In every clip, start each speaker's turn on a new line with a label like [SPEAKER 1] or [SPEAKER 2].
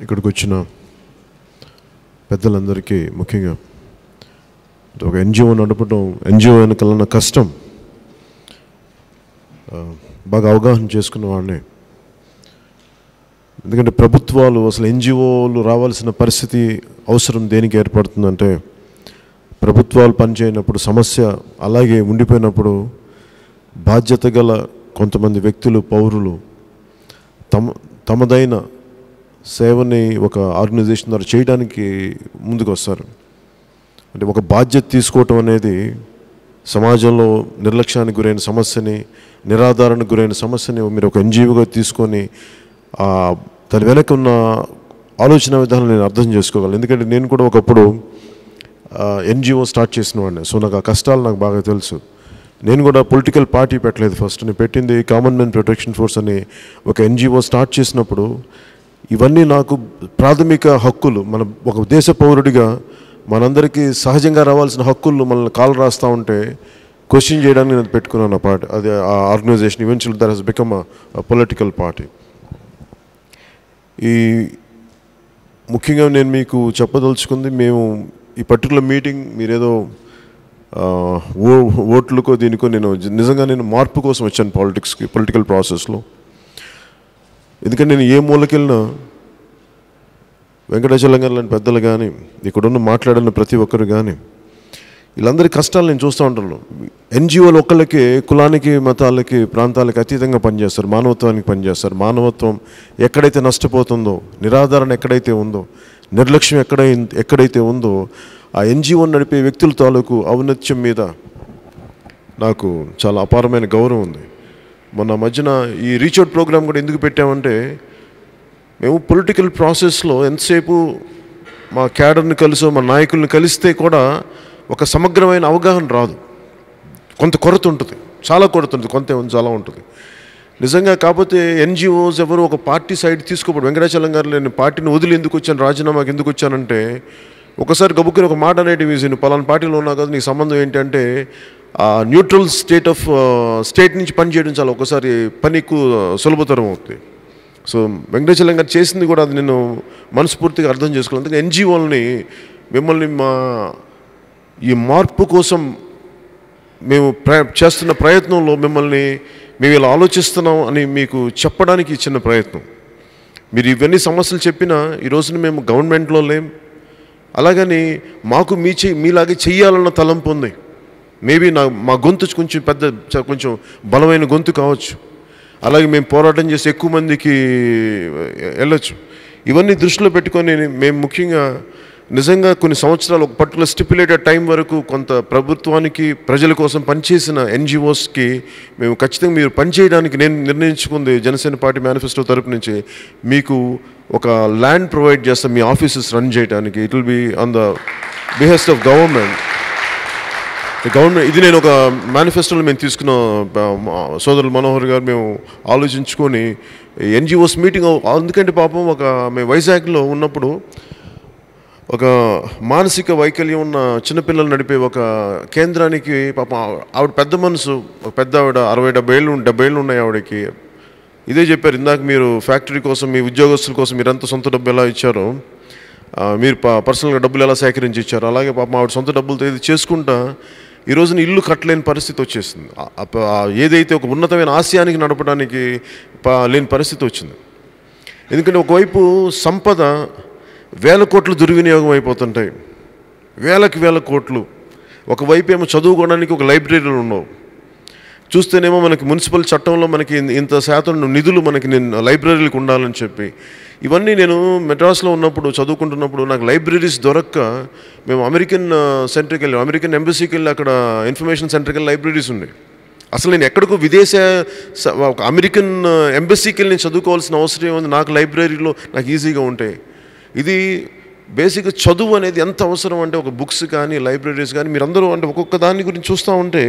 [SPEAKER 1] ఇక్కడికి వచ్చిన పెద్దలందరికీ ముఖ్యంగా ఒక ఎన్జిఓ నడపడం, ఎన్జిఓ వెనకాలన్న కష్టం బాగా అవగాహన చేసుకున్న వాడిని. ఎందుకంటే ప్రభుత్వాలు అసలు ఎన్జిఓలు రావాల్సిన పరిస్థితి అవసరం దేనికి ఏర్పడుతుందంటే, ప్రభుత్వాలు పనిచేయనప్పుడు, సమస్య అలాగే ఉండిపోయినప్పుడు బాధ్యత గల కొంతమంది వ్యక్తులు, పౌరులు తమదైన సేవని ఒక ఆర్గనైజేషన్ ద్వారా చేయడానికి ముందుకు వస్తారు. అంటే ఒక బాధ్యత తీసుకోవటం అనేది సమాజంలో నిర్లక్ష్యానికి గురైన సమస్యని, నిరాధారణకు గురైన సమస్యని మీరు ఒక ఎన్జిఓగా తీసుకొని దాని వెనక ఉన్న ఆలోచన విధానం నేను అర్థం చేసుకోగలను. ఎందుకంటే నేను కూడా ఒకప్పుడు ఎన్జిఓ స్టార్ట్ చేసిన వాడిని. సో నాకు ఆ కష్టాలు నాకు బాగా తెలుసు. నేను కూడా పొలిటికల్ పార్టీ పెట్టలేదు. ఫస్ట్ నేను పెట్టింది కామన్ మ్యాన్ ప్రొటెక్షన్ ఫోర్స్ అని ఒక ఎన్జిఓ స్టార్ట్ చేసినప్పుడు ఇవన్నీ నాకు ప్రాథమిక హక్కులు, మన ఒక దేశ పౌరుడిగా మనందరికీ సహజంగా రావాల్సిన హక్కులు మనల్ని కాలు రాస్తూ ఉంటే క్వశ్చన్ చేయడానికి నేను పెట్టుకున్నాను ఆ పార్టీ. అది ఆ organization eventually that has become a political party. ముఖ్యంగా నేను మీకు చెప్పదలుచుకుంది, మేము ఈ పర్టికులర్ మీటింగ్ మీరేదో ఓట్లకో దీనికో, నిజంగా నేను మార్పు కోసం వచ్చాను పొలిటికల్ ప్రాసెస్లో. ఎందుకంటే నేను ఏ మూలకెళ్ళినా వెంకటాచలం గారు లాంటి పెద్దలు కానీ, ఇక్కడున్న మాట్లాడిన ప్రతి ఒక్కరు కానీ, వీళ్ళందరి కష్టాలు నేను చూస్తూ ఉంటాను. ఎన్జిఓలు ఒక్కళ్ళకి కులానికి, మతాలకి, ప్రాంతాలకి అతీతంగా పనిచేస్తారు, మానవత్వానికి పనిచేస్తారు. మానవత్వం ఎక్కడైతే నష్టపోతుందో, నిరాధారణ ఎక్కడైతే ఉందో, నిర్లక్ష్యం ఎక్కడైతే ఉందో, ఆ ఎన్జిఓ నడిపే వ్యక్తుల తాలూకు ఔన్నత్యం మీద నాకు చాలా అపారమైన గౌరవం ఉంది. మొన్న మధ్యన ఈ రీచ్ అవుట్ ప్రోగ్రామ్ కూడా ఎందుకు పెట్టామంటే, మేము పొలిటికల్ ప్రాసెస్లో ఎంతసేపు మా క్యాడర్ని కలిసో మా నాయకుల్ని కలిస్తే కూడా ఒక సమగ్రమైన అవగాహన రాదు. కొంత కొరత ఉంటుంది, చాలా కొరత ఉంటుంది, కొంత చాలా ఉంటుంది నిజంగా. కాకపోతే ఎన్జిఓస్ ఎవరు ఒక పార్టీ సైడ్ తీసుకోబడి, వెంకటాచలం గారు నేను పార్టీని వదిలి ఎందుకు వచ్చాను, రాజీనామాకి ఎందుకు వచ్చానంటే, ఒకసారి గబుక్కుని ఒక మాట అనేటివి, నేను పలానా పార్టీలో ఉన్నా కదా, నీకు సంబంధం ఏంటంటే న్యూట్రల్ స్టేట్ నుంచి పనిచేయడం చాలా ఒకసారి పని ఎక్కువ సులభతరం అవుతుంది. సో వెంకటేశ్వరం గారు చేసింది కూడా అది నేను మనస్ఫూర్తిగా అర్థం చేసుకోవాలి. అందుకే ఎన్జిఓలని మిమ్మల్ని ఈ మార్పు కోసం మేము చేస్తున్న ప్రయత్నంలో మిమ్మల్ని మేము ఇలా ఆలోచిస్తున్నాం అని మీకు చెప్పడానికి చిన్న ప్రయత్నం. మీరు ఇవన్నీ సమస్యలు చెప్పినా ఈ రోజున మేము గవర్నమెంట్లో లేం, అలాగని మాకు మీలాగే చెయ్యాలన్న తలంపు ఉంది. మేబీ మా గొంతు కొంచెం బలమైన గొంతు కావచ్చు, అలాగే మేము పోరాటం చేసి ఎక్కువ మందికి వెళ్ళొచ్చు. ఇవన్నీ దృష్టిలో పెట్టుకొని మేము ముఖ్యంగా నిజంగా కొన్ని సంవత్సరాలు ఒక పర్టికులర్ స్టిపులేటెడ్ టైం వరకు కొంత ప్రభుత్వానికి, ప్రజల కోసం పనిచేసిన ఎన్జిఓస్కి మేము ఖచ్చితంగా మీరు పనిచేయడానికి నేను నిర్ణయించుకుంది జనసేన పార్టీ మేనిఫెస్టో తరపు నుంచి మీకు ఒక ల్యాండ్ ప్రొవైడ్ చేస్తాం మీ ఆఫీసెస్ రన్ చేయడానికి. It will be on the behest of government. ఇది నేను ఒక మేనిఫెస్టోలో మేము తీసుకున్న సోదరులు మనోహర్ గారు మేము ఆలోచించుకొని ఎన్జిఓస్ మీటింగ్. ఎందుకంటే పాపం మేము వైజాగ్లో ఉన్నప్పుడు ఒక మానసిక వైకల్యం ఉన్న చిన్నపిల్లలు నడిపే ఒక కేంద్రానికి పాపం ఆవిడ పెద్ద మనసు, ఒక పెద్ద ఆవిడ 60-70 ఏళ్ళు ఉన్నాయి ఆవిడకి. ఇదే చెప్పారు, ఇందాక మీరు ఫ్యాక్టరీ కోసం మీ ఉద్యోగస్తుల కోసం మీరంతా సొంత డబ్బు ఎలా ఇచ్చారో, మీరు పర్సనల్గా డబ్బులు ఎలా సేకరించి ఇచ్చారో, అలాగే పాపం ఆవిడ సొంత డబ్బులతో ఇది చేసుకుంటా ఈ రోజున ఇల్లు కట్టలేని పరిస్థితి వచ్చేసింది. ఏదైతే ఒక ఉన్నతమైన ఆశయానికి నడపడానికి లేని పరిస్థితి వచ్చింది. ఎందుకంటే ఒకవైపు సంపద వేల కోట్లు దుర్వినియోగం అయిపోతుంటాయి, వేల కోట్లు. ఒకవైపు ఏమో చదువుకోవడానికి ఒక లైబ్రరీలు ఉండవు. చూస్తేనేమో మనకి మున్సిపల్ చట్టంలో మనకి ఇంత శాతం నిధులు మనకి లైబ్రరీలకు ఉండాలని చెప్పి, ఇవన్నీ నేను మెడ్రాస్లో ఉన్నప్పుడు చదువుకుంటున్నప్పుడు నాకు లైబ్రరీస్ దొరక్క మేము అమెరికన్ సెంటర్కి వెళ్ళాం. అమెరికన్ ఎంబసీకి వెళ్ళి అక్కడ ఇన్ఫర్మేషన్ సెంటర్కి వెళ్ళి లైబ్రరీస్ ఉన్నాయి. అసలు నేను ఎక్కడికో ఒక అమెరికన్ ఎంబసీకి వెళ్ళి నేను చదువుకోవాల్సిన అవసరం ఏముంది, నాకు లైబ్రరీలో నాకు ఈజీగా ఉంటాయి. ఇది బేసిక్గా చదువు అనేది ఎంత అవసరం అంటే, ఒక బుక్స్ కానీ లైబ్రరీస్ కానీ మీరందరూ అంటే ఒక్కొక్క దాని గురించి చూస్తూ ఉంటే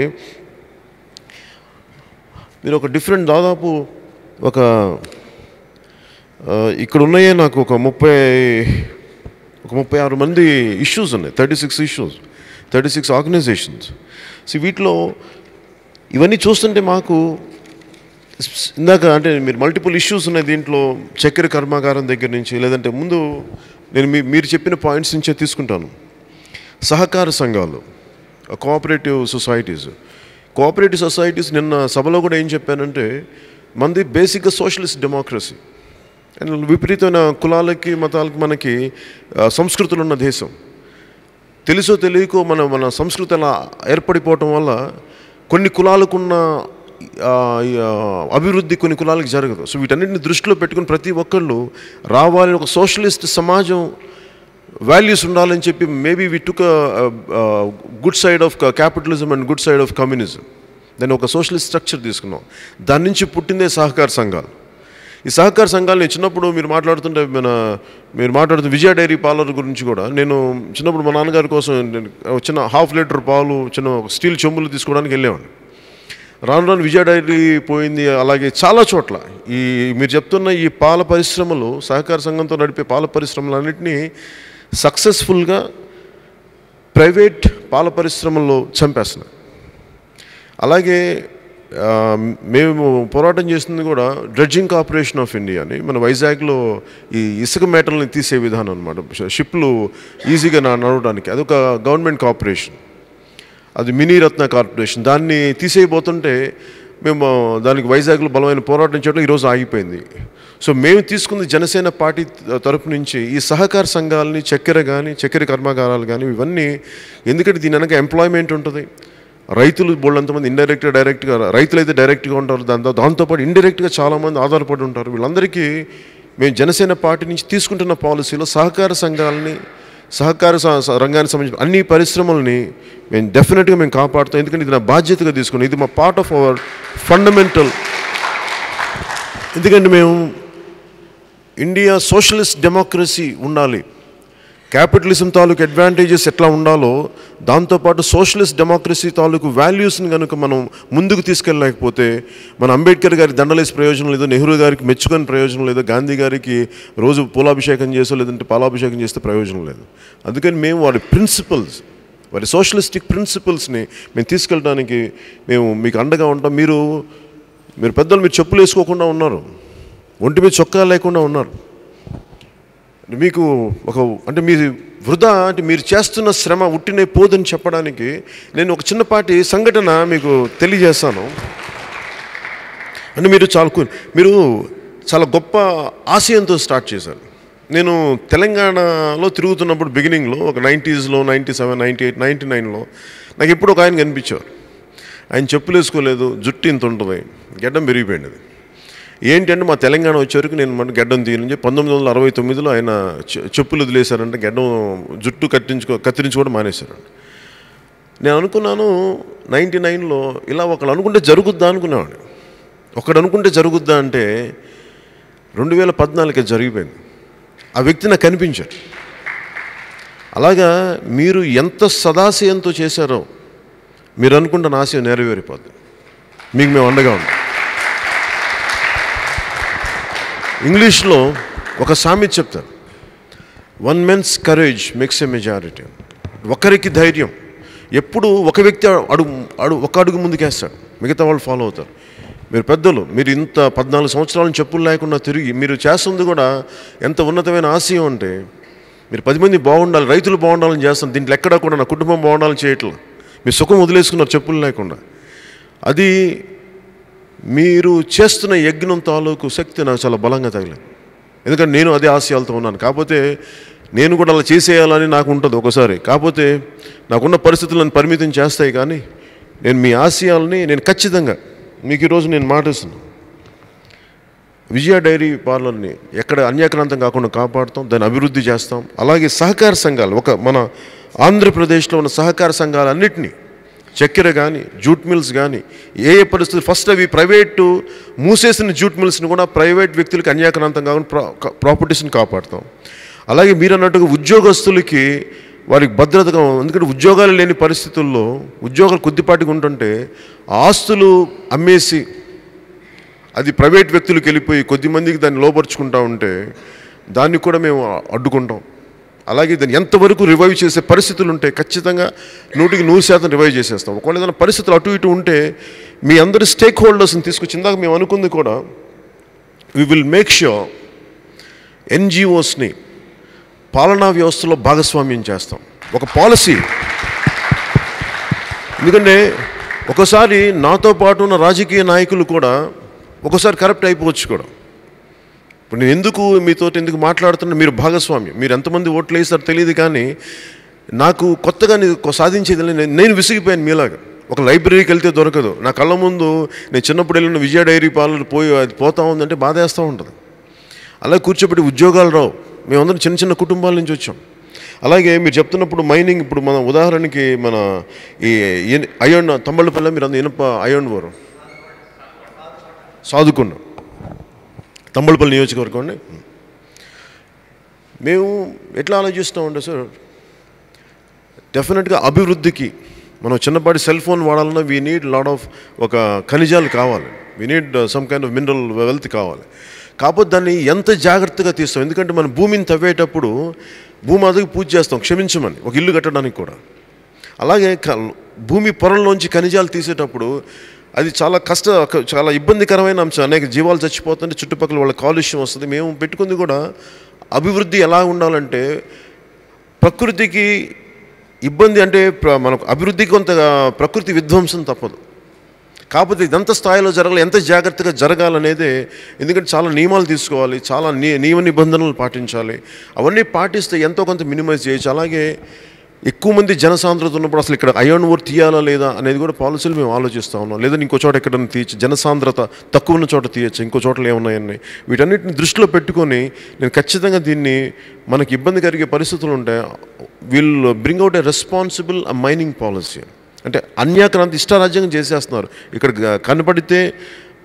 [SPEAKER 1] మీరు ఒక డిఫరెంట్ దాదాపు ఒక ఇక్కడ ఉన్నాయే నాకు ఒక 36 మంది ఇష్యూస్ ఉన్నాయి, 36 ఆర్గనైజేషన్స్. సో వీటిలో ఇవన్నీ చూస్తుంటే మాకు ఇందాక అంటే మీరు మల్టిపుల్ ఇష్యూస్ ఉన్నాయి దీంట్లో, చక్కెర కర్మాగారం దగ్గర నుంచి, లేదంటే ముందు నేను మీరు చెప్పిన పాయింట్స్ నుంచే తీసుకుంటాను. సహకార సంఘాలు, కోఆపరేటివ్ సొసైటీస్ నిన్న సభలో కూడా ఏం చెప్పానంటే, మనది బేసిక్గా సోషలిస్ట్ డెమోక్రసీ అండ్ విపరీతమైన కులాలకి మతాలకి మనకి సంస్కృతులు ఉన్న దేశం. తెలుసో తెలియకో మన సంస్కృతి అలా ఏర్పడిపోవటం వల్ల కొన్ని కులాలకున్న అభివృద్ధి కొన్ని కులాలకు జరగదు. సో వీటన్నిటిని దృష్టిలో పెట్టుకుని ప్రతి ఒక్కళ్ళు రావాలి, ఒక సోషలిస్ట్ సమాజం వాల్యూస్ ఉండాలని చెప్పి maybe we took good side of capitalism and good side of communism. దాన్ని ఒక సోషలిస్ట్ స్ట్రక్చర్ తీసుకున్నాం. దాని నుంచి పుట్టిందే సహకార సంఘాలు. ఈ సహకార సంఘాలు చిన్నప్పుడు మీరు మాట్లాడుతున్న విజయ డైరీ పార్లర్ గురించి కూడా నేను చిన్నప్పుడు మా నాన్నగారి కోసం చిన్న 1/2 లీటర్ పాలు చిన్న స్టీల్ చెంబులు తీసుకోవడానికి వెళ్ళేవాడిని. రాను విజయ డైరీ పోయింది. అలాగే చాలా చోట్ల ఈ మీరు చెప్తున్న ఈ పాల పరిశ్రమలు, సహకార సంఘంతో నడిపే పాల పరిశ్రమలన్నింటినీ సక్సెస్ఫుల్గా ప్రైవేట్ పాల పరిశ్రమల్లో చంపేస్తున్నాయి. అలాగే మేము పోరాటం చేస్తుంది కూడా డ్రెడ్జింగ్ కార్పొరేషన్ ఆఫ్ ఇండియా అని, మన వైజాగ్లో ఈ ఇసుక మేటల్ని తీసే విధానం అనమాట, షిప్లు ఈజీగా నడవడానికి. అదొక గవర్నమెంట్ కార్పొరేషన్, అది మినీ రత్న కార్పొరేషన్. దాన్ని తీసేయబోతుంటే మేము దానికి వైజాగ్లో బలమైన పోరాటం చేయడం ఈరోజు ఆగిపోయింది. సో మేము తీసుకుంది జనసేన పార్టీ తరపు నుంచి ఈ సహకార సంఘాలని, చక్కెర కర్మాగారాలు కానీ ఇవన్నీ, ఎందుకంటే దీని వెనక ఎంప్లాయ్మెంట్ ఉంటుంది. రైతులు బోళ్ళంతమంది డైరెక్ట్గా రైతులు అయితే డైరెక్ట్గా ఉంటారు, దాంతోపాటు ఇండైరెక్ట్గా చాలామంది ఆధారపడి ఉంటారు. వీళ్ళందరికీ మేము జనసేన పార్టీ నుంచి తీసుకుంటున్న పాలసీలో సహకార సంఘాలని, సహకార రంగానికి సంబంధించిన అన్ని పరిశ్రమల్ని మేము డెఫినెట్గా మేము కాపాడుతాం. ఎందుకంటే ఇది నా బాధ్యతగా తీసుకున్నాం, ఇది మా పార్ట్ ఆఫ్ అవర్ ఫండమెంటల్. ఎందుకంటే మేము ఇండియా సోషలిస్ట్ డెమోక్రసీ ఉండాలి, క్యాపిటలిజం తాలూకు అడ్వాంటేజెస్ ఎట్లా ఉండాలో దాంతోపాటు సోషలిస్ట్ డెమోక్రసీ తాలూకు వాల్యూస్ని కనుక మనం ముందుకు తీసుకెళ్ళలేకపోతే మన అంబేద్కర్ గారికి దండలేసి ప్రయోజనం లేదు, నెహ్రూ గారికి మెచ్చుకొని ప్రయోజనం లేదు, గాంధీ గారికి రోజు పూలాభిషేకం చేసో లేదంటే పాలాభిషేకం చేస్తే ప్రయోజనం లేదు. అందుకని మేము వారి ప్రిన్సిపల్స్, వారి సోషలిస్టిక్ ప్రిన్సిపల్స్ని మేము తీసుకెళ్ళడానికి మేము మీకు అండగా ఉంటాం. మీరు పెద్దలు మీరు చెప్పులు వేసుకోకుండా ఉన్నారు, ఒంటి మీద చొక్కా లేకుండా ఉన్నారు. మీకు అంటే మీరు వృధా అంటే మీరు చేస్తున్న శ్రమ ఉట్టినే పోదని చెప్పడానికి నేను ఒక చిన్నపాటి సంఘటన మీకు తెలియజేస్తాను. అంటే మీరు చాలా గొప్ప ఆశయంతో స్టార్ట్ చేశారు. నేను తెలంగాణలో తిరుగుతున్నప్పుడు బిగినింగ్లో ఒక 90s, 97, 98, 99లో నాకు ఎప్పుడు ఒక ఆయన కనిపించారు. ఆయన చెప్పులు వేసుకోలేదు, జుట్టు ఇంత ఉంటుంది, గడ్డం పెరిగిపోయింది. ఏంటంటే మా తెలంగాణ వచ్చేవరకు నేను మన గడ్డం తీయని చెప్పి 1969లో ఆయన చెప్పులు వదిలేశారంటే జుట్టు కత్తిరించుకోవడం మానేశారండి. నేను అనుకున్నాను 99లో ఇలా ఒకళ్ళు అనుకుంటే జరుగుద్దా అనుకునేవాడిని. ఒకడు అనుకుంటే జరుగుద్దా అంటే 2014 జరిగిపోయింది. ఆ వ్యక్తి నాకు కనిపించారు. అలాగా మీరు ఎంత సదాశయంతో చేశారో మీరు అనుకుంటున్న ఆశయం నెరవేరిపోద్ది. మీకు మేము అండగా ఉన్నాం. ఇంగ్లీష్లో ఒక సామెత చెప్తారు, 1 man's courage makes a majority. ఒకరికి ధైర్యం ఎప్పుడు ఒక వ్యక్తి ఒక అడుగు ముందుకేస్తాడు, మిగతా వాళ్ళు ఫాలో అవుతారు. మీరు పెద్దలు, మీరు ఇంత 14 సంవత్సరాలను చెప్పులు లేకుండా తిరిగి మీరు చేస్తుంది కూడా ఎంత ఉన్నతమైన ఆశయం అంటే మీరు 10 మంది బాగుండాలి, రైతులు బాగుండాలని చేస్తాను. దీంట్లో ఎక్కడా కూడా నా కుటుంబం బాగుండాలని చేయట్లా. మీరు సుఖం వదిలేసుకున్నారు చెప్పులు లేకుండా. అది మీరు చేస్తున్న యజ్ఞం తాలూకు శక్తి నాకు చాలా బలంగా తగిలింది. ఎందుకంటే నేను అదే ఆశయాలతో ఉన్నాను. కాకపోతే నేను కూడా అలా చేసేయాలని నాకు ఉంటుంది ఒకసారి. కాకపోతే నాకున్న పరిస్థితులను పరిమితం చేస్తాయి. కానీ నేను మీ ఆశయాలని నేను ఖచ్చితంగా మీకు ఈరోజు నేను మాటిస్తున్నాను. విజయ డైరీ పార్లర్ని ఎక్కడ అన్యాక్రాంతం కాకుండా కాపాడుతాం, దాన్ని అభివృద్ధి చేస్తాం. అలాగే సహకార సంఘాలు, మన ఆంధ్రప్రదేశ్లో ఉన్న సహకార సంఘాలన్నింటినీ, చక్కెర కానీ జూట్ మిల్స్ కానీ ఏ పరిస్థితులు ఫస్ట్ అవి ప్రైవేటు మూసేసిన జూట్ మిల్స్ని కూడా ప్రైవేట్ వ్యక్తులకి అన్యాక్రాంతం కాకుండా ప్రాపర్టీస్ని కాపాడుతాం. అలాగే మీరు అన్నట్టుగా ఉద్యోగస్తులకి వారికి భద్రతగా, ఎందుకంటే ఉద్యోగాలు లేని పరిస్థితుల్లో ఉద్యోగాలు కొద్దిపాటిగా ఉంటుంటే ఆస్తులు అమ్మేసి అది ప్రైవేట్ వ్యక్తులకు వెళ్ళిపోయి కొద్దిమందికి దాన్ని లోపరుచుకుంటూ ఉంటే దాన్ని కూడా మేము అడ్డుకుంటాం. అలాగే దాన్ని ఎంతవరకు రివైవ్ చేసే పరిస్థితులు ఉంటే ఖచ్చితంగా 100% రివైవ్ చేసేస్తాం. ఒకవేళ ఏదైనా పరిస్థితులు అటు ఇటు ఉంటే మీ అందరి స్టేక్ హోల్డర్స్ని తీసుకొచ్చి, ఇందాక మేము అనుకుంది కూడా, వి విల్ మేక్ ష్యూర్ ఎన్జిఓస్ని పాలనా వ్యవస్థలో భాగస్వామ్యం చేస్తాం. ఒక పాలసీ, ఎందుకంటే ఒకసారి నాతో పాటు ఉన్న రాజకీయ నాయకులు కూడా ఒకసారి కరప్ట్ అయిపోవచ్చు కూడా. ఇప్పుడు నేను ఎందుకు మాట్లాడుతున్నా, మీరు భాగస్వామ్యం, మీరు ఎంతమంది ఓట్లు వేస్తారో తెలియదు, కానీ నాకు కొత్తగా సాధించేది నేను విసిగిపోయాను మీలాగా. ఒక లైబ్రరీకి వెళ్తే దొరకదు, నా కళ్ళ ముందు నేను చిన్నప్పుడు వెళ్ళిన విజయ డైరీ పార్లర్ అది పోతా ఉందంటే బాధేస్తూ ఉంటుంది. అలా కూర్చోబెట్టి ఉద్యోగాలు రావు. మేమందరం చిన్న చిన్న కుటుంబాల నుంచి వచ్చాం. అలాగే మీరు చెప్తున్నప్పుడు మైనింగ్, ఇప్పుడు మన ఉదాహరణకి మన ఈ అయోన్ తమ్మళ్ళపల్లి, మీరు అంత ఇనప అయోన్ వారు సాదుకున్నాం, తమ్మళ్ళపల్లి నియోజకవర్గం అండి. మేము ఎట్లా ఆలోచిస్తామంటే సార్, డెఫినెట్గా అభివృద్ధికి మనం చిన్నపాటి సెల్ ఫోన్ వాడాలన్నా వీ నీడ్ లాట్ ఆఫ్ ఒక ఖనిజాలు కావాలి, we need some kind of mineral wealth కావాలి. కాకపోతే దాన్ని ఎంత జాగ్రత్తగా తీస్తాం, ఎందుకంటే మనం భూమిని తవ్వేటప్పుడు భూమాతకి పూజ చేస్తాం క్షమించమని, ఒక ఇల్లు కట్టడానికి కూడా. అలాగే భూమి పొరల్లోంచి ఖనిజాలు తీసేటప్పుడు అది చాలా ఇబ్బందికరమైన అంశం. అనేక జీవాలు చచ్చిపోతుంటే చుట్టుపక్కల వాళ్ళ కాలుష్యం వస్తుంది. మేము పెట్టుకుంది కూడా అభివృద్ధి ఎలా ఉండాలంటే, ప్రకృతికి ఇబ్బంది అంటే మనకు అభివృద్ధికి కొంత ప్రకృతి విధ్వంసం తప్పదు. కాకపోతే ఇదంత స్థాయిలో జరగాలి, ఎంత జాగ్రత్తగా జరగాలనేదే. ఎందుకంటే చాలా నియమాలు తీసుకోవాలి, చాలా నియమ నిబంధనలు పాటించాలి. అవన్నీ పాటిస్తే ఎంతో కొంత మినిమైజ్ చేయొచ్చు. అలాగే ఎక్కువ మంది జనసాంద్రత ఉన్నప్పుడు అసలు ఇక్కడ అయోన్ ఓర్ తీయాలా లేదా అనేది కూడా పాలసీలు మేము ఆలోచిస్తూ ఉన్నాం. లేదంటే ఇంకో చోట ఎక్కడైనా తీయచ్చు, జనసాంద్రత తక్కువ ఉన్న చోట తీయచ్చు, ఇంకో చోట్ల ఏమున్నాయని. వీటన్నిటిని దృష్టిలో పెట్టుకొని నేను ఖచ్చితంగా దీన్ని మనకి ఇబ్బంది కలిగే పరిస్థితులు ఉంటే will bring out a responsible mining policy. అంటే అన్యాక్రాంతి ఇష్టారాజ్యంగా చేసేస్తున్నారు. ఇక్కడ కనపడితే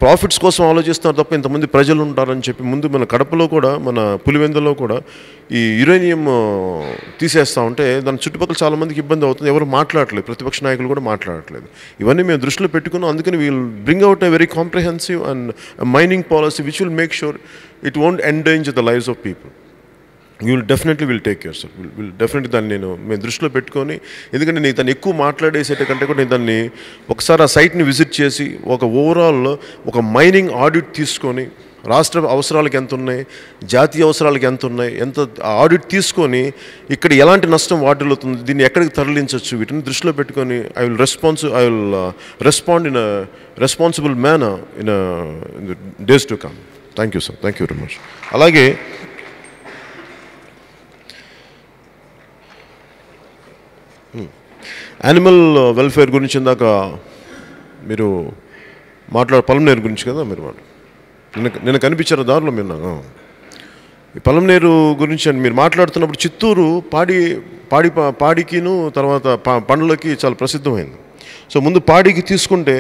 [SPEAKER 1] ప్రాఫిట్స్ కోసం ఆలోచిస్తున్నారు తప్ప ఇంతమంది ప్రజలు ఉంటారని చెప్పి. ముందు మన కడపలో కూడా, మన పులివెందులో కూడా ఈ యురేనియం తీసేస్తూ ఉంటే దాని చుట్టుపక్కల చాలామందికి ఇబ్బంది అవుతుంది. ఎవరు మాట్లాడట్లేదు, ప్రతిపక్ష నాయకులు కూడా మాట్లాడట్లేదు. ఇవన్నీ మేము దృష్టిలో పెట్టుకున్నాం. అందుకని wheel bring out a very comprehensive and mining policy which will make sure it won't endanger the lives of people. You will definitely will take care sir. Will definitely దాన్ని మేము దృష్టిలో పెట్టుకొని, ఎందుకంటే నేను దాన్ని ఎక్కువ మాట్లాడేసేట కంటే కూడా నేను దాన్ని ఒకసారి ఆ సైట్ని విజిట్ చేసి ఒక ఓవరాల్ ఒక మైనింగ్ ఆడిట్ తీసుకొని, రాష్ట్ర అవసరాలకు ఎంత ఉన్నాయి, జాతీయ అవసరాలకు ఎంత ఉన్నాయి, ఎంత ఆడిట్ తీసుకొని ఇక్కడ ఎలాంటి నష్టం వాటిల్లుతుంది, దీన్ని ఎక్కడికి తరలించవచ్చు, వీటిని దృష్టిలో పెట్టుకొని I will respond in responsible manner in days to come. Thank you sir, thank you very much. అలాగే యానిమల్ వెల్ఫేర్ గురించి ఇందాక మీరు పలంనేరు గురించి కదా మీరు నిన్న కనిపించారు దారిలో మీరు నాకు. ఈ పలంనేరు గురించి అని మీరు మాట్లాడుతున్నప్పుడు చిత్తూరు పాడికిను తర్వాత పండ్లకి చాలా ప్రసిద్ధమైంది. సో ముందు పాడికి తీసుకుంటే,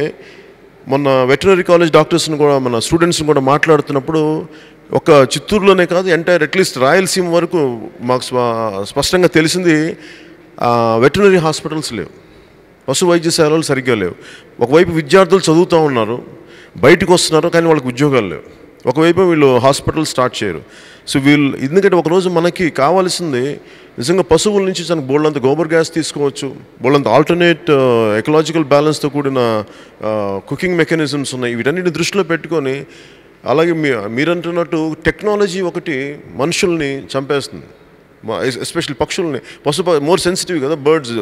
[SPEAKER 1] మొన్న వెటనరీ కాలేజ్ డాక్టర్స్ని కూడా, మన స్టూడెంట్స్ని కూడా మాట్లాడుతున్నప్పుడు ఒక చిత్తూరులోనే కాదు, ఎంటైర్ అట్లీస్ట్ రాయలసీమ వరకు మాకు స్పష్టంగా తెలిసింది వెటనరీ హాస్పిటల్స్ లేవు, పశు వైద్యశాలలు సరిగ్గా లేవు. ఒకవైపు విద్యార్థులు చదువుతూ ఉన్నారు, బయటకు వస్తున్నారు, కానీ వాళ్ళకి ఉద్యోగాలు లేవు. ఒకవైపు వీళ్ళు హాస్పిటల్ స్టార్ట్ చేయరు. సో ఎందుకంటే ఒకరోజు మనకి కావాల్సింది నిజంగా పశువుల నుంచి తనకు బోల్డంత గోబర్ గ్యాస్ తీసుకోవచ్చు, బోల్డంత ఆల్టర్నేట్ ఎకలాజికల్ బ్యాలెన్స్తో కూడిన కుకింగ్ మెకానిజమ్స్ ఉన్నాయి. వీటన్నిటిని దృష్టిలో పెట్టుకొని, అలాగే మీరంటున్నట్టు టెక్నాలజీ ఒకటి మనుషుల్ని చంపేస్తుంది, ఎస్పెషల్లీ పక్షుల్ని. మోర్ సెన్సిటివ్ కదా బర్డ్స్.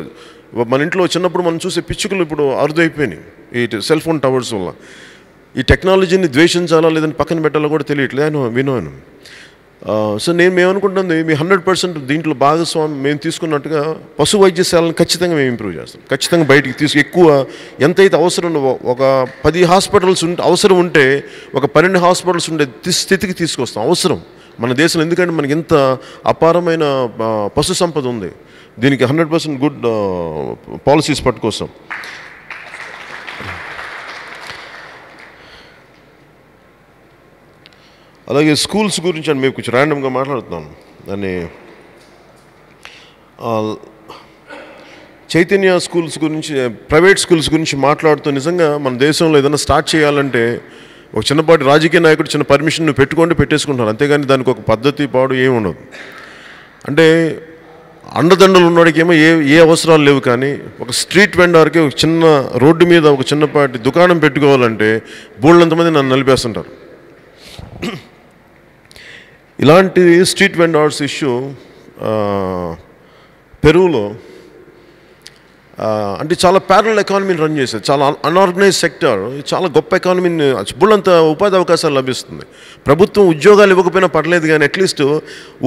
[SPEAKER 1] మన ఇంట్లో చిన్నప్పుడు మనం చూసే పిచ్చుకలు ఇప్పుడు అరుదైపోయినాయి ఈ సెల్ ఫోన్ టవర్స్ వల్ల. ఈ టెక్నాలజీని ద్వేషించాలా లేదని పక్కన పెట్టాలో కూడా తెలియట్లేదు వినోను. సో మేమనుకుంటుంది మీ 100% దీంట్లో భాగస్వామ్యం మేము తీసుకున్నట్టుగా పశు వైద్యశాలను ఖచ్చితంగా మేము ఇంప్రూవ్ చేస్తాం. ఖచ్చితంగా బయటికి ఎక్కువ ఎంతైతే అవసరం ఒక 10 హాస్పిటల్స్ అవసరం ఉంటే ఒక 12 హాస్పిటల్స్ ఉండే స్థితికి తీసుకొస్తాం అవసరం మన దేశంలో. ఎందుకంటే మనకి ఇంత అపారమైన పశు సంపద ఉంది. దీనికి 100% గుడ్ పాలసీస్ పట్టుకోసం. అలాగే స్కూల్స్ గురించి అని మేము కొంచెం ర్యాండమ్గా మాట్లాడుతున్నాను. దాన్ని చైతన్య స్కూల్స్ గురించి, ప్రైవేట్ స్కూల్స్ గురించి మాట్లాడుతూ, నిజంగా మన దేశంలో ఏదైనా స్టార్ట్ చేయాలంటే ఒక చిన్నపాటి రాజకీయ నాయకుడు చిన్న పర్మిషన్ పెట్టేసుకుంటున్నారు, అంతేగాని దానికి ఒక పద్ధతి పాడు ఏమి ఉండదు. అంటే అండదండలు ఉన్నవాడికేమో ఏ అవసరాలు లేవు, కానీ ఒక స్ట్రీట్ వెండర్కి ఒక చిన్న రోడ్డు మీద ఒక చిన్నపాటి దుకాణం పెట్టుకోవాలంటే బోళ్ళంతమంది నన్ను నలిపేస్తుంటారు. ఇలాంటి స్ట్రీట్ వెండర్స్ ఇష్యూ పెరువులో అంటే చాలా ప్యారలల్ ఎకానమీని రన్ చేసేది, చాలా అన్ఆర్గనైజ్ సెక్టర్, చాలా గొప్ప ఎకానమీని బుల్లంత ఉపాధి అవకాశాలు లభిస్తుంది. ప్రభుత్వం ఉద్యోగాలు ఇవ్వకపోయినా పర్లేదు, కానీ అట్లీస్ట్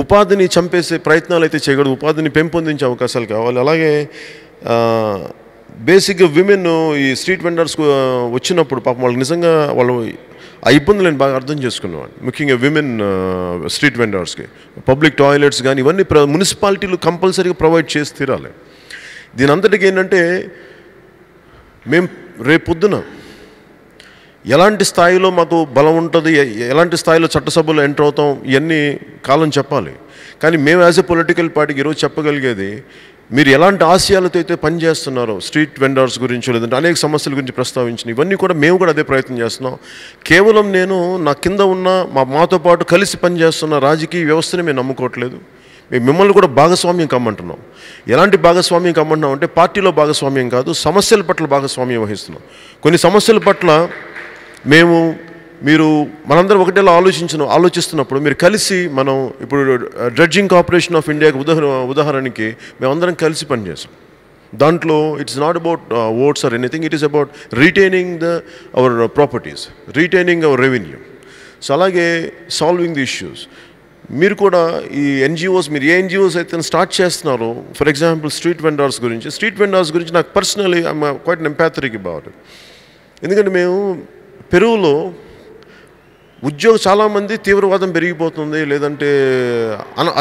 [SPEAKER 1] ఉపాధిని చంపేసే ప్రయత్నాలు అయితే చేయకూడదు, ఉపాధిని పెంపొందించే అవకాశాలు కావాలి. అలాగే బేసిక్గా విమెన్ ఈ స్ట్రీట్ వెండర్స్ వచ్చినప్పుడు పాపం వాళ్ళు నిజంగా వాళ్ళు ఆ ఇబ్బందులు నేను బాగా అర్థం చేసుకునేవాడిని. ముఖ్యంగా విమెన్ స్ట్రీట్ వెండర్స్కి పబ్లిక్ టాయిలెట్స్ కానీ ఇవన్నీ మున్సిపాలిటీలు కంపల్సరీగా ప్రొవైడ్ చేసి తీరాలి. దీని అంతటికి ఏంటంటే మేము రేపొద్దున ఎలాంటి స్థాయిలో మాకు బలం ఉంటుంది, ఎలాంటి స్థాయిలో చట్టసభలో ఎంటర్ అవుతాం, ఇవన్నీ కాలం చెప్పాలి. కానీ మేము యాజ్ ఎ పొలిటికల్ పార్టీకి ఈరోజు చెప్పగలిగేది, మీరు ఎలాంటి ఆశయాలతో అయితే పనిచేస్తున్నారో స్ట్రీట్ వెండర్స్ గురించి, లేదంటే అనేక సమస్యల గురించి ప్రస్తావించిన ఇవన్నీ కూడా మేము కూడా అదే ప్రయత్నం చేస్తున్నాం. కేవలం నేను నా కింద ఉన్న మాతో పాటు కలిసి పనిచేస్తున్న రాజకీయ వ్యవస్థని మేము నమ్ముకోవట్లేదు, మేము మిమ్మల్ని కూడా భాగస్వామ్యం కమ్మంటున్నాం. ఎలాంటి భాగస్వామ్యం కమ్మంటున్నాం అంటే పార్టీలో భాగస్వామ్యం కాదు, సమస్యల పట్ల భాగస్వామ్యం వహిస్తున్నాం. కొన్ని సమస్యల పట్ల మీరు మనందరం ఒకటేలా ఆలోచిస్తున్నప్పుడు మీరు కలిసి మనం ఇప్పుడు డ్రెడ్జింగ్ కార్పొరేషన్ ఆఫ్ ఇండియాకి ఉదాహరణకి మేమందరం కలిసి పనిచేస్తాం. దాంట్లో it's not about votes or anything, it is about retaining our properties, retaining our revenue. So అలాగే సాల్వింగ్ ది ఇష్యూస్. మీరు కూడా ఈ ఎన్జిఓస్, మీరు ఏ ఎన్జిఓస్ అయితే స్టార్ట్ చేస్తున్నారో, ఫర్ ఎగ్జాంపుల్ స్ట్రీట్ వెండర్స్ గురించి నాకు personally I'm quite empathetic about it. ఎందుకంటే మేము పెరువులో చాలామంది తీవ్రవాదం పెరిగిపోతుంది, లేదంటే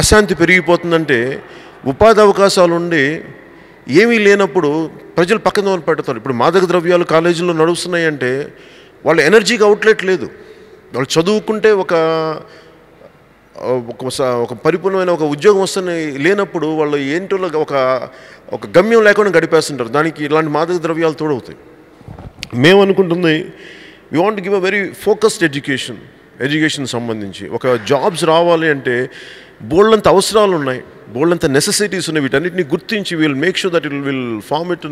[SPEAKER 1] అశాంతి పెరిగిపోతుందంటే ఉపాధి అవకాశాలు ఉండి ఏమీ లేనప్పుడు ప్రజలు పక్కన పెడతారు. ఇప్పుడు మాదక ద్రవ్యాలు కాలేజీల్లో నడుస్తున్నాయి అంటే వాళ్ళ ఎనర్జీకి అవుట్లెట్ లేదు. వాళ్ళు చదువుకుంటే ఒక పరిపూర్ణమైన ఒక ఉద్యోగం వస్తూనే లేనప్పుడు వాళ్ళు ఏంటో ఒక గమ్యం లేకుండా గడిపేస్తుంటారు. దానికి ఇలాంటి మాదక ద్రవ్యాలు తోడవుతాయి. మేము అనుకుంటుంది we want to give a very focused education సంబంధించి ఒక జాబ్స్ రావాలి అంటే బోల్డంత అవసరాలు ఉన్నాయి, బోల్డంత నెసెసిటీస్ ఉన్నాయి. వీటన్నిటిని గుర్తించి will make sure that will form it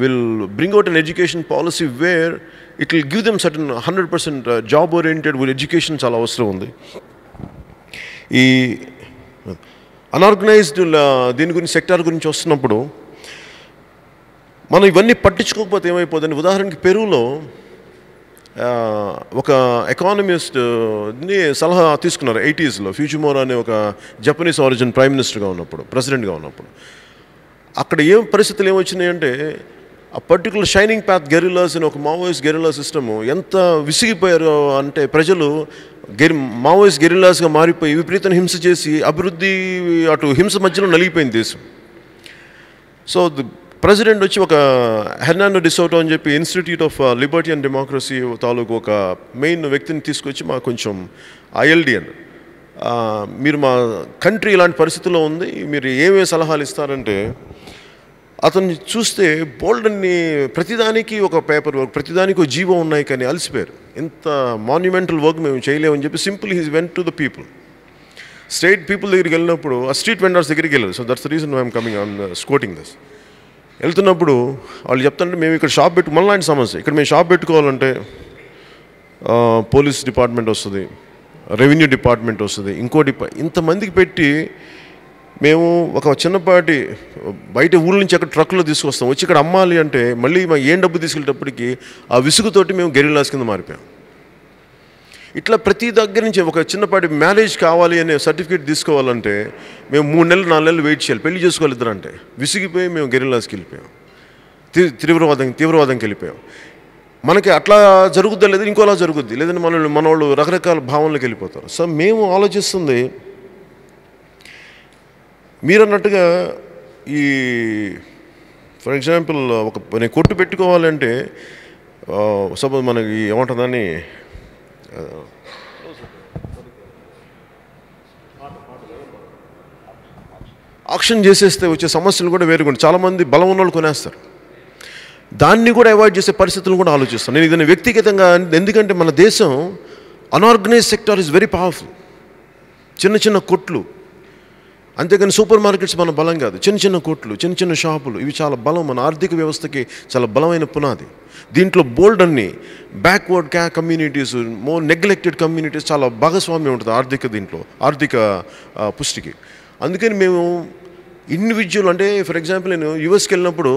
[SPEAKER 1] will bring out an education policy where it will give them certain 100% job oriented education చాలా అవసరం ఉంది. ఈ అన్ఆర్గనైజ్డ్ దీని గురించి సెక్టార్ గురించి వస్తున్నప్పుడు మనం ఇవన్నీ పట్టించుకోకపోతే ఏమైపోతుంది. ఉదాహరణకి పెరువులో ఒక ఎకానమిస్ట్ని సలహా తీసుకున్నారు 80s ఫ్యూజిమోరా అనే ఒక జపనీస్ ఆరిజిన్ ప్రెసిడెంట్గా ఉన్నప్పుడు అక్కడ పరిస్థితులు ఏమొచ్చినాయంటే ఆ పర్టికులర్ షైనింగ్ పాత్ గెరిల్లాస్ అని ఒక మావోయిస్ట్ గెరిల్లా సిస్టము ఎంత విసిగిపోయారో అంటే ప్రజలు మావోయిస్ట్ గెరిల్లాస్గా మారిపోయి విపరీతం హింస చేసి అభివృద్ధి అటు హింస మధ్యలో నలిగిపోయింది దేశం. సో ప్రెసిడెంట్ వచ్చి ఒక హెర్నాండో డిసోటో అని చెప్పి institute of Liberty and democracy తాలూకు ఒక మెయిన్ వ్యక్తిని తీసుకొచ్చి మాకు కొంచెం ఐఎల్డిఎన్ మీరు మా కంట్రీ ఇలాంటి పరిస్థితుల్లో ఉంది, మీరు ఏమేమి సలహాలు ఇస్తారంటే అతన్ని చూస్తే బోల్డన్ని ప్రతిదానికి ఒక పేపర్ వర్క్, ప్రతిదానికి ఒక జీవో ఉన్నాయి, కానీ అలసిపోయారు. ఇంత మాన్యుమెంటల్ వర్క్ మేము చేయలేమని చెప్పి simple he went to the people, straight people దగ్గరికి వెళ్ళినప్పుడు ఆ స్ట్రీట్ వెండర్స్ దగ్గరికి వెళ్ళారు. So that's the reason I'm coming on scouting this. వెళ్తున్నప్పుడు వాళ్ళు చెప్తుంటే మేము ఇక్కడ షాప్ మళ్ళీ సమస్య, ఇక్కడ మేము షాప్ పెట్టుకోవాలంటే పోలీస్ డిపార్ట్మెంట్ వస్తుంది, రెవెన్యూ డిపార్ట్మెంట్ వస్తుంది, ఇంతమందికి పెట్టి మేము ఒక చిన్నపాటి బయట ఊళ్ళ నుంచి అక్కడ ట్రక్లో తీసుకొస్తాం, వచ్చి ఇక్కడ అమ్మాలి అంటే మళ్ళీ ఏం డబ్బు తీసుకెళ్ళేటప్పటికి ఆ విసుగుతోటి మేము గెరిల్లాస్ కింద మారిపోయాం. ఇట్లా ప్రతి దగ్గర నుంచి ఒక చిన్నపాటి మ్యారేజ్ కావాలి అనే సర్టిఫికేట్ తీసుకోవాలంటే మేము 3 నెలలు 4 నెలలు వెయిట్ చేయాలి, పెళ్లి చేసుకోవాలి ఇద్దరంటే. విసిగిపోయి మేము గెరిల్లాస్కి వెళ్ళిపోయాం, తీవ్రవాదంకి వెళ్ళిపోయాం. మనకి అట్లా జరుగుద్దా లేదా ఇంకోలా జరుగుద్ది, లేదంటే మన వాళ్ళు రకరకాల భావనలకు వెళ్ళిపోతారు. సో మేము ఆలోచిస్తుంది మీరన్నట్టుగా ఈ ఫర్ ఎగ్జాంపుల్ నేను కొట్టు పెట్టుకోవాలంటే సపోజ్ మనకి ఏమంటుందని ఆక్షన్ చేసేస్తే వచ్చే సమస్యలు కూడా వేరుగా చాలామంది బలం ఉన్న వాళ్ళు కొనేస్తారు. దాన్ని కూడా అవాయిడ్ చేసే పరిస్థితులను కూడా ఆలోచిస్తాను నేను ఇది వ్యక్తిగతంగా. ఎందుకంటే మన దేశం unorganised sector is very powerful. చిన్న చిన్న కొట్లు అంతేకాని సూపర్ మార్కెట్స్ మన బలం కాదు. చిన్న చిన్న కొట్లు, చిన్న చిన్న షాపులు, ఇవి చాలా బలం, మన ఆర్థిక వ్యవస్థకి చాలా బలమైన పునాది. దీంట్లో బోల్డ్ అన్ని backward communities, more neglected communities చాలా భాగస్వామ్యం ఉంటుంది ఆర్థిక పుష్టికి. అందుకని మేము ఇండివిజువల్, అంటే ఫర్ ఎగ్జాంపుల్ నేను యుఎస్కి వెళ్ళినప్పుడు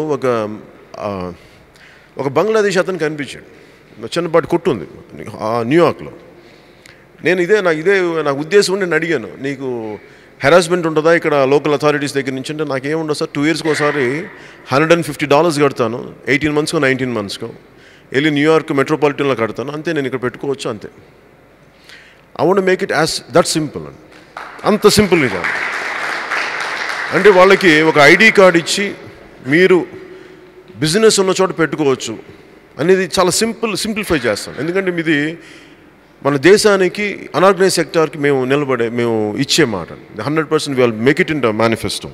[SPEAKER 1] ఒక బంగ్లాదేశ్ అతను కనిపించాడు. చిన్నపాటి కొట్టు ఉంది న్యూయార్క్లో. నాకు ఉద్దేశం ఉండి నేను అడిగాను, నీకు హెరాస్మెంట్ ఉంటుందా ఇక్కడ లోకల్ అథారిటీస్ దగ్గర నుంచి అంటే, నాకేముండదు సార్, 2 yearsకి ఒకసారి $150 కడతాను, 18 monthsకో 19 monthsకో వెళ్ళి న్యూయార్క్ మెట్రోపాలిటన్లో కడతాను, అంతే, నేను ఇక్కడ పెట్టుకోవచ్చు అంతే. I want make it as that simple అండి, అంత సింపుల్గా కాదు. అంటే వాళ్ళకి ఒక ఐడి కార్డు ఇచ్చి మీరు బిజినెస్ ఉన్న చోట పెట్టుకోవచ్చు అనేది చాలా సింప్లిఫై చేస్తాం. ఎందుకంటే ఇది మన దేశానికి అనార్గనైజ్ సెక్టార్కి మేము ఇచ్చే మాట. 100% we will make it in the manifesto.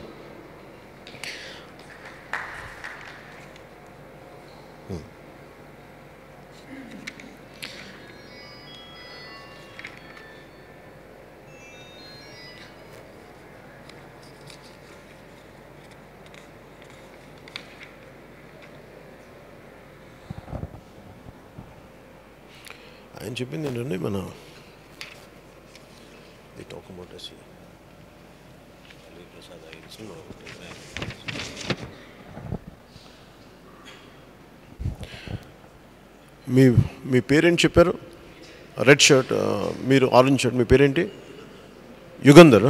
[SPEAKER 1] ఆయన చెప్పింది ఏంటంటే, మన మీ పేరేంటి చెప్పారు? రెడ్ షర్ట్, మీరు ఆరెంజ్ షర్ట్, మీ పేరేంటి? యుగంధర్.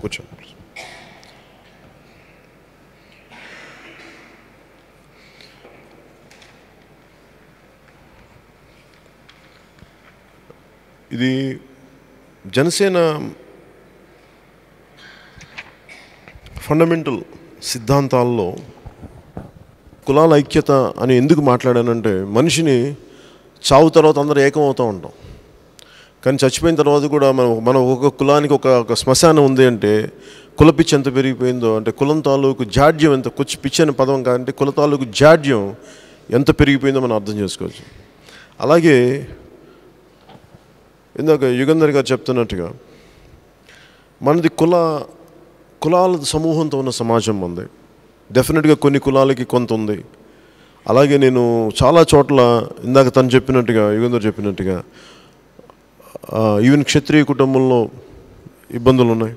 [SPEAKER 1] కూర్చోండి. ఇది జనసేన ఫండమెంటల్ సిద్ధాంతాల్లో కులాల ఐక్యత అని ఎందుకు మాట్లాడానంటే, మనిషిని చావు తర్వాత అందరూ ఏకం అవుతూ ఉంటాం, కానీ చచ్చిపోయిన తర్వాత కూడా మనం ఒక కులానికి ఒక శ్మశానం ఉంది అంటే కుల పిచ్చి ఎంత పెరిగిపోయిందో, అంటే కులం తాలూకు జాడ్యం ఎంత, పిచ్చి అనే పదం కాదంటే కుల తాలూకు జాడ్యం ఎంత పెరిగిపోయిందో మనం అర్థం చేసుకోవచ్చు. అలాగే ఇందాక యుగంధర్ గారు చెప్తున్నట్టుగా మనది కులాల సమూహంతో ఉన్న సమాజం ఉంది. డెఫినెట్గా కొన్ని కులాలకి కొంత ఉంది. అలాగే నేను చాలా చోట్ల ఇందాక తను చెప్పినట్టుగా, యుగంధర్ చెప్పినట్టుగా, ఈవెన్ క్షత్రియ కుటుంబంలో ఇబ్బందులు ఉన్నాయి.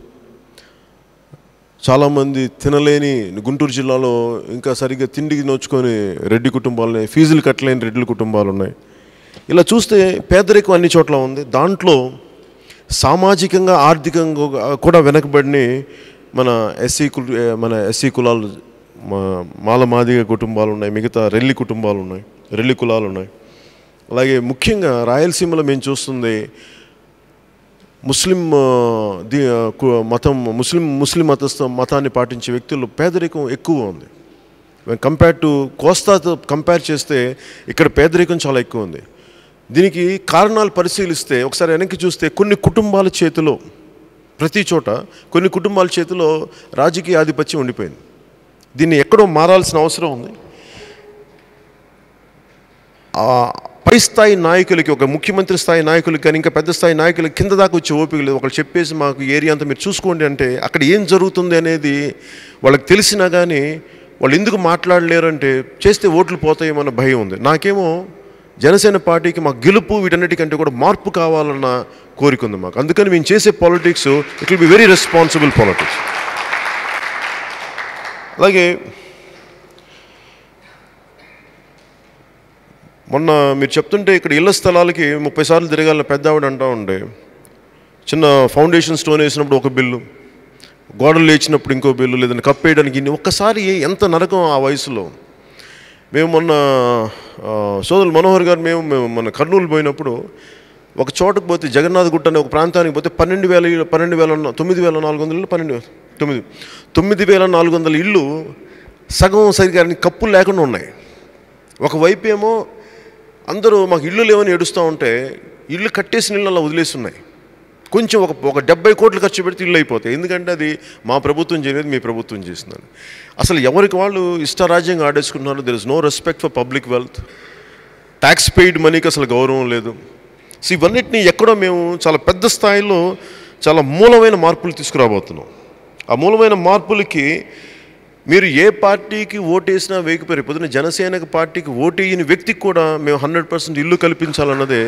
[SPEAKER 1] చాలామంది తినలేని, గుంటూరు జిల్లాలో ఇంకా సరిగ్గా తిండికి నోచుకొని రెడ్డి కుటుంబాలు ఉన్నాయి, ఫీజులు కట్టలేని రెడ్డి కుటుంబాలు ఉన్నాయి. ఇలా చూస్తే పేదరికం అన్ని చోట్ల ఉంది. దాంట్లో సామాజికంగా ఆర్థికంగా కూడా వెనకబడిన మన ఎస్సీ కులాలు, మాదిగ కుటుంబాలు ఉన్నాయి, మిగతా రెల్లి కుటుంబాలు ఉన్నాయి, రెల్లి కులాలు ఉన్నాయి. అలాగే ముఖ్యంగా రాయలసీమలో మేము చూస్తుంది ముస్లిం మతాన్ని పాటించే వ్యక్తులు పేదరికం ఎక్కువ ఉంది. కంపేర్ టు కోస్తాతో కంపేర్ చేస్తే ఇక్కడ పేదరికం చాలా ఎక్కువ ఉంది. దీనికి కారణాలు పరిశీలిస్తే, ఒకసారి వెనక్కి చూస్తే, కొన్ని కుటుంబాల చేతిలో, ప్రతి చోట కొన్ని కుటుంబాల చేతిలో రాజకీయ ఆధిపత్యం ఉండిపోయింది. దీన్ని ఎక్కడో మారాల్సిన అవసరం ఉంది. పై స్థాయి నాయకులకి, ఒక ముఖ్యమంత్రి స్థాయి నాయకులకి కానీ ఇంకా పెద్ద స్థాయి నాయకులకి కింద దాకా వచ్చే ఓపిక లేదు. ఒకళ్ళు చెప్పేసి మాకు ఏరియా అంతా మీరు చూసుకోండి అంటే అక్కడ ఏం జరుగుతుంది అనేది వాళ్ళకి తెలిసినా కానీ వాళ్ళు ఎందుకు మాట్లాడలేరు అంటే, చేస్తే ఓట్లు పోతాయేమన్న భయం ఉంది. నాకేమో జనసేన పార్టీకి మా గెలుపు వీటన్నిటికంటే కూడా మార్పు కావాలన్న కోరిక ఉంది మాకు. అందుకని మేము చేసే politics it will be very responsible politics. అలాగే మొన్న మీరు చెప్తుంటే ఇక్కడ ఇళ్ల స్థలాలకి 30 సార్లు తిరగాలని పెద్ద ఆవిడ అంటూ ఉండే, చిన్న ఫౌండేషన్ స్టోన్ వేసినప్పుడు ఒక బిల్లు, గోడలు లేచినప్పుడు ఇంకో బిల్లు, లేదంటే కప్పేయడానికి ఇన్ని. ఒక్కసారి ఎంత నరకం ఆ వయసులో. మేము మొన్న సోదరులు మనోహర్ గారు మేము మన కర్నూలు పోయినప్పుడు ఒక చోటుకు పోతే, జగన్నాథ్ గుట్ట అనే ఒక ప్రాంతానికి పోతే 9,400 ఇళ్ళు సగం సరిగా కప్పులు లేకుండా ఉన్నాయి. ఒకవైపు ఏమో అందరూ మాకు ఇళ్ళు లేవని ఏడుస్తూ ఉంటే, ఇళ్ళు కట్టేసిన ఇళ్ళు అలా వదిలేసి ఉన్నాయి. కొంచెం ఒక 70 కోట్లు ఖర్చు పెడితే ఇల్లు అయిపోతాయి. ఎందుకంటే అది మా ప్రభుత్వం చేయలేదు, మీ ప్రభుత్వం చేసిందని. అసలు ఎవరికి వాళ్ళు ఇష్టారాజ్యంగా ఆడేసుకుంటున్నారు. There is no respect for public wealth. Tax paid మనీకి అసలు గౌరవం లేదు. సో ఇవన్నిటినీ ఎక్కడో మేము చాలా పెద్ద స్థాయిలో చాలా మూలమైన మార్పులు తీసుకురాబోతున్నాం. ఆ మూలమైన మార్పులకి మీరు ఏ పార్టీకి ఓటేసినా వేయకపోయారు. పొద్దున జనసేన పార్టీకి ఓటేయని వ్యక్తికి కూడా మేము 100% ఇల్లు కల్పించాలన్నదే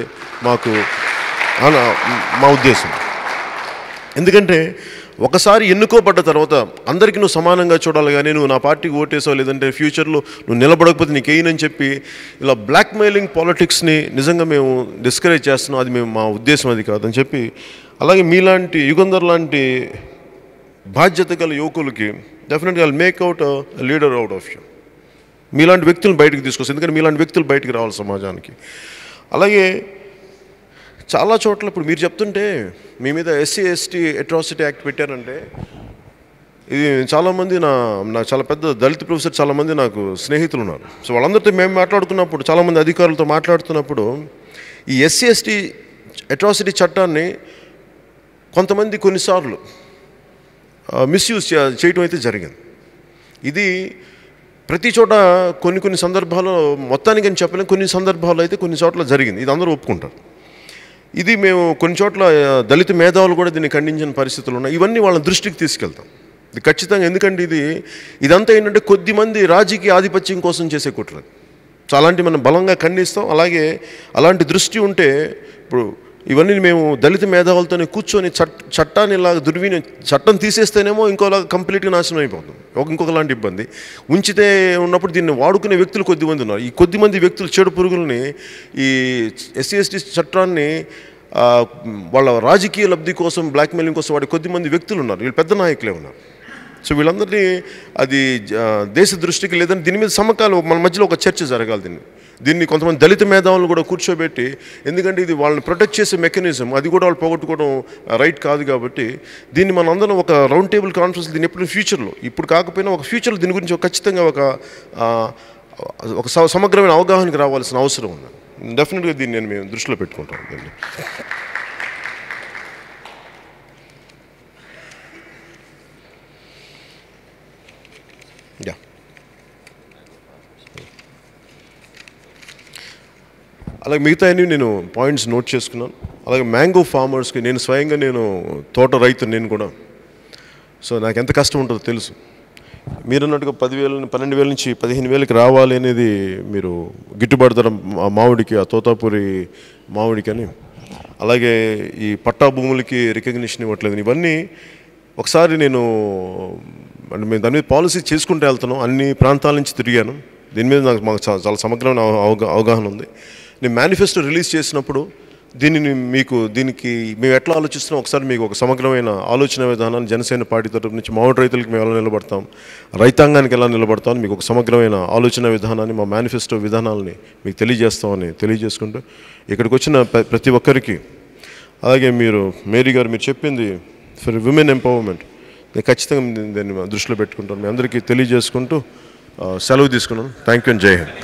[SPEAKER 1] మా ఉద్దేశం. ఎందుకంటే ఒకసారి ఎన్నుకోబడ్డ తర్వాత అందరికీ నువ్వు సమానంగా చూడాలి, కానీ నువ్వు నా పార్టీకి ఓటేసావు లేదంటే ఫ్యూచర్లో నువ్వు నిలబడకపోతే నీకు వేయనని చెప్పి ఇలా బ్లాక్మెయిలింగ్ పాలిటిక్స్ని నిజంగా మేము డిస్కరేజ్ చేస్తున్నాం. అది మా ఉద్దేశం అది కాదని చెప్పి, అలాగే మీలాంటి యుగంధర్ లాంటి బాధ్యత గల యువకులకి డెఫినెట్గా make out leader out of you. మీలాంటి వ్యక్తులను బయటకు తీసుకొస్తాం, ఎందుకంటే మీలాంటి వ్యక్తులు బయటకు రావాలి సమాజానికి. అలాగే చాలా చోట్ల ఇప్పుడు మీరు చెప్తుంటే మీ మీద SC/ST అట్రాసిటీ యాక్ట్ పెట్టారంటే, ఇది చాలామంది నా చాలా పెద్ద దళిత ప్రొఫెసర్ చాలామంది నాకు స్నేహితులు ఉన్నారు. సో వాళ్ళందరితో మేము మాట్లాడుకున్నప్పుడు, చాలామంది అధికారులతో మాట్లాడుతున్నప్పుడు, ఈ SC/ST అట్రాసిటీ చట్టాన్ని కొంతమంది కొన్నిసార్లు మిస్యూజ్ చేయటం అయితే జరిగింది. ఇది ప్రతి చోట కొన్ని సందర్భాల్లో మొత్తానికి అని చెప్పలేం, కొన్ని సందర్భాల్లో అయితే కొన్ని చోట్ల జరిగింది. ఇది అందరూ ఒప్పుకుంటారు. ఇది మేము కొన్ని చోట్ల దళిత మేధావులు కూడా దీన్ని ఖండించిన పరిస్థితులు ఉన్నాయి. ఇవన్నీ వాళ్ళ దృష్టికి తీసుకెళ్తాం ఇది ఖచ్చితంగా. ఎందుకంటే ఇదంతా ఏంటంటే కొద్దిమంది రాజకీయ ఆధిపత్యం కోసం చేసే కుట్ర. సో అలాంటి మనం బలంగా ఖండిస్తాం. అలాగే అలాంటి దృష్టి ఉంటే ఇప్పుడు ఇవన్నీ మేము దళిత మేధావులతోనే కూర్చొని చట్టాన్ని ఇలా చట్టం తీసేస్తేనేమో ఇంకోలా కంప్లీట్గా నాశనం అయిపోతుంది, ఇంకొకలాంటి ఇబ్బంది. ఉంచితే ఉన్నప్పుడు దీన్ని వాడుకునే వ్యక్తులు కొద్దిమంది ఉన్నారు. ఈ కొద్దిమంది వ్యక్తులు చెడు పురుగుల్ని ఈ SC/ST చట్టాన్ని వాళ్ళ రాజకీయ లబ్ధి కోసం బ్లాక్మెయిలింగ్ కోసం వాడే కొద్దిమంది వ్యక్తులు ఉన్నారు. వీళ్ళు పెద్ద నాయకులే ఉన్నారు. సో వీళ్ళందరినీ అది దేశ దృష్టికి లేదని దీని మీద మన మధ్యలో ఒక చర్చ జరగాలి. దీన్ని కొంతమంది దళిత మేధావులను కూడా కూర్చోబెట్టి, ఎందుకంటే ఇది వాళ్ళని ప్రొటెక్ట్ చేసే మెకానిజం, అది కూడా వాళ్ళు పోగొట్టుకోవడం రైట్ కాదు. కాబట్టి దీన్ని మనం అందరం ఒక రౌండ్ టేబుల్ కాన్ఫరెన్స్ దీన్ని ఎప్పుడు ఫ్యూచర్లో, ఇప్పుడు కాకపోయినా ఒక ఫ్యూచర్లో దీని గురించి ఖచ్చితంగా ఒక సమగ్రమైన అవగాహనకి రావాల్సిన అవసరం ఉంది. డెఫినెట్గా దీన్ని మేము దృష్టిలో పెట్టుకుంటాం. దీన్ని అలాగే మిగతా అన్ని నేను పాయింట్స్ నోట్ చేసుకున్నాను. అలాగే మ్యాంగో ఫార్మర్స్కి నేను స్వయంగా తోట రైతు నేను కూడా. సో నాకు ఎంత కష్టం ఉంటుందో తెలుసు. మీరన్నట్టుగా 12,000 నుంచి 15,000కి రావాలి అనేది మీరు గిట్టుబాటు ధర మామిడికి, ఆ తోతాపూరి మామిడికి అని, అలాగే ఈ పట్టా భూములకి రికగ్నిషన్ ఇవ్వట్లేదు. ఇవన్నీ ఒకసారి మేము దాని మీద పాలసీ చేసుకుంటూ వెళ్తున్నాం. అన్ని ప్రాంతాల నుంచి తిరిగాను. దీని మీద మాకు చాలా సమగ్రమైన అవగాహన ఉంది. నేను మేనిఫెస్టో రిలీజ్ చేసినప్పుడు దీనికి మేము ఎట్లా ఆలోచిస్తున్నాం ఒకసారి మీకు ఒక సమగ్రమైన ఆలోచన విధానాన్ని జనసేన పార్టీ తరపు నుంచి మామిడి రైతులకి మేము ఎలా నిలబడతాం, రైతాంగానికి ఎలా నిలబడతామని మీకు ఒక సమగ్రమైన ఆలోచన విధానాన్ని, మా మేనిఫెస్టో విధానాలని మీకు తెలియజేస్తామని తెలియజేసుకుంటూ, ఇక్కడికి వచ్చిన ప్రతి ఒక్కరికి, అలాగే మేరీ గారు మీరు చెప్పింది ఫర్ విమెన్ ఎంపవర్మెంట్, నేను ఖచ్చితంగా దీన్ని దృష్టిలో పెట్టుకుంటాను. మీ అందరికీ తెలియజేసుకుంటూ సెలవు తీసుకున్నాను. థ్యాంక్ యూ అండ్ జై హింద్.